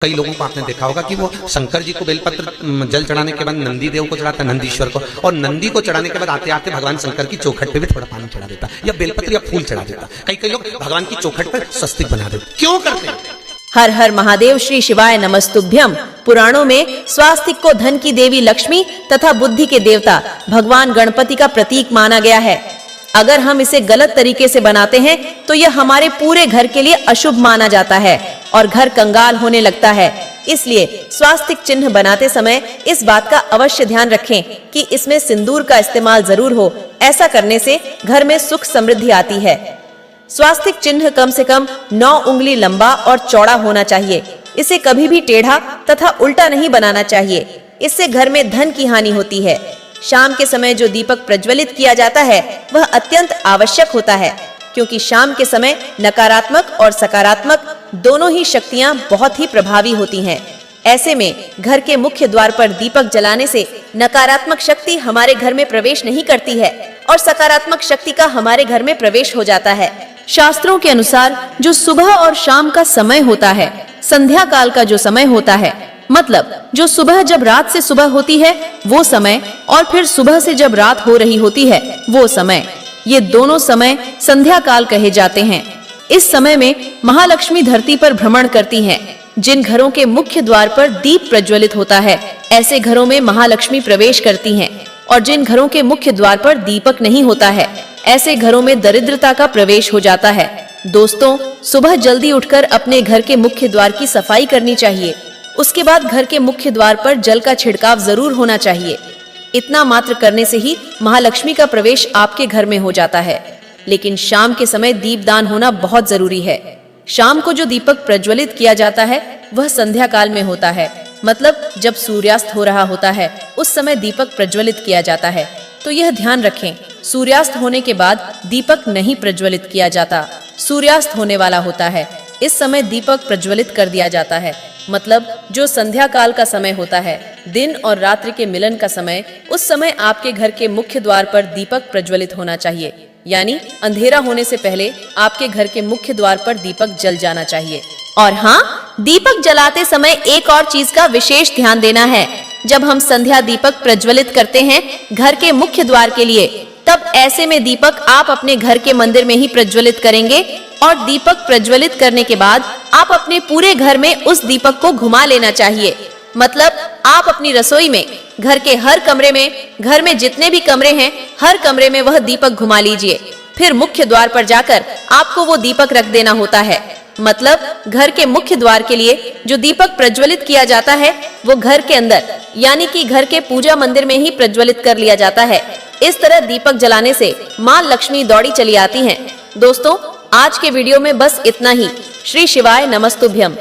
कई लोगों को आपने देखा होगा कि वो शंकर जी को बेलपत्र जल चढ़ाने के बाद नंदी देव को चढ़ाता है, नंदीश्वर को, और नंदी को चढ़ाने के बाद आते आते भगवान शंकर की चौखट पे भी थोड़ा पानी चढ़ा देता, या बेलपत्र या फूल चढ़ा देता। कई लोग भगवान की चौखट पर स्वस्तिक बना देते। क्यों करते हैं? हर हर महादेव श्री शिवाय नमस्तुभ्यम। पुराणों में स्वास्तिक को धन की देवी लक्ष्मी तथा बुद्धि के देवता भगवान गणपति का प्रतीक माना गया है। अगर हम इसे गलत तरीके से बनाते हैं तो यह हमारे पूरे घर के लिए अशुभ माना जाता है और घर कंगाल होने लगता है। इसलिए स्वास्तिक चिन्ह बनाते समय इस बात का अवश्य ध्यान रखें कि इसमें सिंदूर का इस्तेमाल जरूर हो। ऐसा करने से घर में सुख समृद्धि आती है। स्वास्तिक चिन्ह कम से कम 9 उंगली लंबा और चौड़ा होना चाहिए। इसे कभी भी टेढ़ा तथा उल्टा नहीं बनाना चाहिए, इससे घर में धन की हानि होती है। शाम के समय जो दीपक प्रज्वलित किया जाता है वह अत्यंत आवश्यक होता है, क्योंकि शाम के समय नकारात्मक और सकारात्मक दोनों ही शक्तियां बहुत ही प्रभावी होती हैं। ऐसे में घर के मुख्य द्वार पर दीपक जलाने से नकारात्मक शक्ति हमारे घर में प्रवेश नहीं करती है और सकारात्मक शक्ति का हमारे घर में प्रवेश हो जाता है। शास्त्रों के अनुसार जो सुबह और शाम का समय होता है, संध्या काल का जो समय होता है, मतलब जो सुबह जब रात से सुबह होती है वो समय, और फिर सुबह से जब रात हो रही होती है वो समय, ये दोनों समय संध्या काल कहे जाते हैं। इस समय में महालक्ष्मी धरती पर भ्रमण करती हैं। जिन घरों के मुख्य द्वार पर दीप प्रज्वलित होता है, ऐसे घरों में महालक्ष्मी प्रवेश करती हैं, और जिन घरों के मुख्य द्वार पर दीपक नहीं होता है, ऐसे घरों में दरिद्रता का प्रवेश हो जाता है। दोस्तों, सुबह जल्दी उठकर अपने घर के मुख्य द्वार की सफाई करनी चाहिए। उसके बाद घर के मुख्य द्वार पर जल का छिड़काव जरूर होना चाहिए। इतना मात्र करने से ही महालक्ष्मी का प्रवेश आपके घर में हो जाता है। लेकिन शाम के समय दीपदान होना बहुत जरूरी है। शाम को जो दीपक प्रज्वलित किया जाता है वह संध्या काल में होता है, मतलब जब सूर्यास्त हो रहा होता है उस समय दीपक प्रज्वलित किया जाता है। तो यह ध्यान रखें, सूर्यास्त होने के बाद दीपक नहीं प्रज्वलित किया जाता। सूर्यास्त होने वाला होता है, इस समय दीपक प्रज्वलित कर दिया जाता है। मतलब जो संध्या काल का समय होता है, दिन और रात्रि के मिलन का समय, उस समय आपके घर के मुख्य द्वार पर दीपक प्रज्वलित होना चाहिए। यानी अंधेरा होने से पहले आपके घर के मुख्य द्वार पर दीपक जल जाना चाहिए। और हाँ, दीपक जलाते समय एक और चीज का विशेष ध्यान देना है। जब हम संध्या दीपक प्रज्वलित करते हैं घर के मुख्य द्वार के लिए, तब ऐसे में दीपक आप अपने घर के मंदिर में ही प्रज्वलित करेंगे, और दीपक प्रज्वलित करने के बाद आप अपने पूरे घर में उस दीपक को घुमा लेना चाहिए। मतलब आप अपनी रसोई में, घर के हर कमरे में, घर में जितने भी कमरे हैं, हर कमरे में वह दीपक घुमा लीजिए। फिर मुख्य द्वार पर जाकर आपको वो दीपक रख देना होता है। मतलब घर के मुख्य द्वार के लिए जो दीपक प्रज्वलित किया जाता है वो घर के अंदर, यानी कि घर के पूजा मंदिर में ही प्रज्वलित कर लिया जाता है। इस तरह दीपक जलाने से माँ लक्ष्मी दौड़ी चली आती हैं। दोस्तों, आज के वीडियो में बस इतना ही। श्री शिवाय नमस्तुभ्यम।